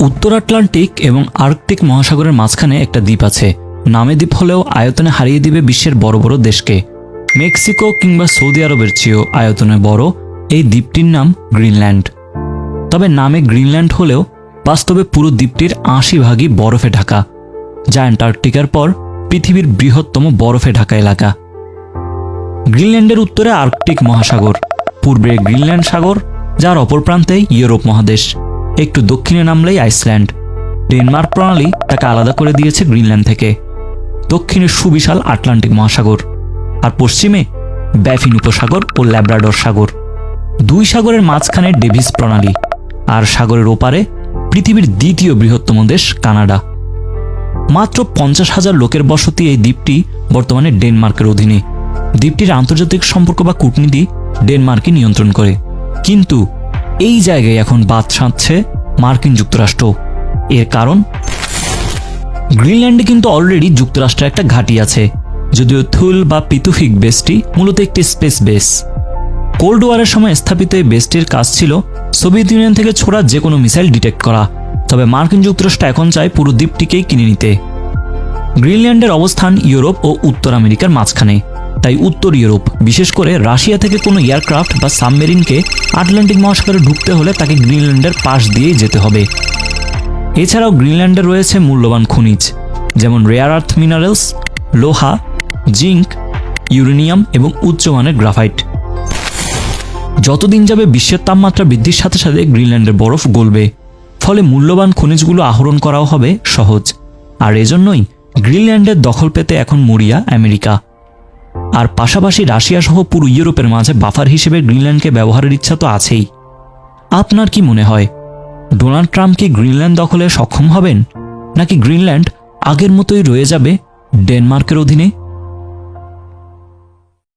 উত্তর আটলান্টিক এবং আর্কটিক মহাসাগরের মাঝখানে একটা দ্বীপ আছে। নামে দ্বীপ হলেও আয়তনে হারিয়ে দিবে বিশ্বের বড় বড় দেশকে। মেক্সিকো কিংবা সৌদি আরবের চেয়েও আয়তনে বড় এই দ্বীপটির নাম গ্রিনল্যান্ড। তবে নামে গ্রিনল্যান্ড হলেও বাস্তবে পুরো দ্বীপটির ৮০% বরফে ঢাকা, যা অ্যান্টার্কটিকার পর পৃথিবীর বৃহত্তম বরফে ঢাকা এলাকা। গ্রিনল্যান্ডের উত্তরে আর্কটিক মহাসাগর, পূর্বে গ্রিনল্যান্ড সাগর, যার অপর প্রান্তে ইউরোপ মহাদেশ, একটু দক্ষিণে নামলেই আইসল্যান্ড। ডেনমার্ক প্রণালী তাকে আলাদা করে দিয়েছে গ্রিনল্যান্ড থেকে। দক্ষিণে সুবিশাল আটলান্টিক মহাসাগর, আর পশ্চিমে ব্যাফিন উপসাগর ও ল্যাব্রাডর সাগর। দুই সাগরের মাঝখানে ডেভিস প্রণালী, আর সাগরের ওপারে পৃথিবীর দ্বিতীয় বৃহত্তম দেশ কানাডা। মাত্র ৫০,০০০ লোকের বসতি এই দ্বীপটি বর্তমানে ডেনমার্কের অধীনে। দ্বীপটির আন্তর্জাতিক সম্পর্ক বা কূটনীতি ডেনমার্কই নিয়ন্ত্রণ করে। কিন্তু এই জায়গায় এখন বাদ সাধছে মার্কিন যুক্তরাষ্ট্র। এর কারণ, গ্রিনল্যান্ডে কিন্তু অলরেডি যুক্তরাষ্ট্রের একটা ঘাঁটি আছে, যদিও থুল বা পিতুফিক বেসটি মূলত একটি স্পেস বেস। কোল্ড ওয়ারের সময় স্থাপিত এই বেসটির কাজ ছিল সোভিয়েত ইউনিয়ন থেকে ছোড়া যে কোনো মিসাইল ডিটেক্ট করা। তবে মার্কিন যুক্তরাষ্ট্র এখন চায় পুরো দ্বীপটিকেই কিনে নিতে। গ্রিনল্যান্ডের অবস্থান ইউরোপ ও উত্তর আমেরিকার মাঝখানে, তাই উত্তর ইউরোপ, বিশেষ করে রাশিয়া থেকে কোনো এয়ারক্রাফট বা সাবমেরিনকে আটলান্টিক মহাসাগরে ঢুকতে হলে তাকে গ্রিনল্যান্ডের পাশ দিয়েই যেতে হবে। এছাড়াও গ্রিনল্যান্ডে রয়েছে মূল্যবান খনিজ, যেমন রেয়ার আর্থ মিনারেলস, লোহা, জিঙ্ক, ইউরেনিয়াম এবং উচ্চমানের গ্রাফাইট। যতদিন যাবে বিশ্বের তাপমাত্রা বৃদ্ধির সাথে সাথে গ্রিনল্যান্ডের বরফ গলবে, ফলে মূল্যবান খনিজগুলো আহরণ করাও হবে সহজ। আর এজন্যই গ্রিনল্যান্ডের দখল পেতে এখন মরিয়া আমেরিকা। আর পাশাপাশি রাশিয়া সহ পুরো ইউরোপের মাঝে বাফার হিসেবে গ্রিনল্যান্ডকে ব্যবহারের ইচ্ছা তো আছেই। আপনার কি মনে হয়, ডোনাল্ড ট্রাম্প কি গ্রিনল্যান্ড দখলে সক্ষম হবেন, নাকি গ্রিনল্যান্ড আগের মতোই রয়ে যাবে ডেনমার্কের অধীনে?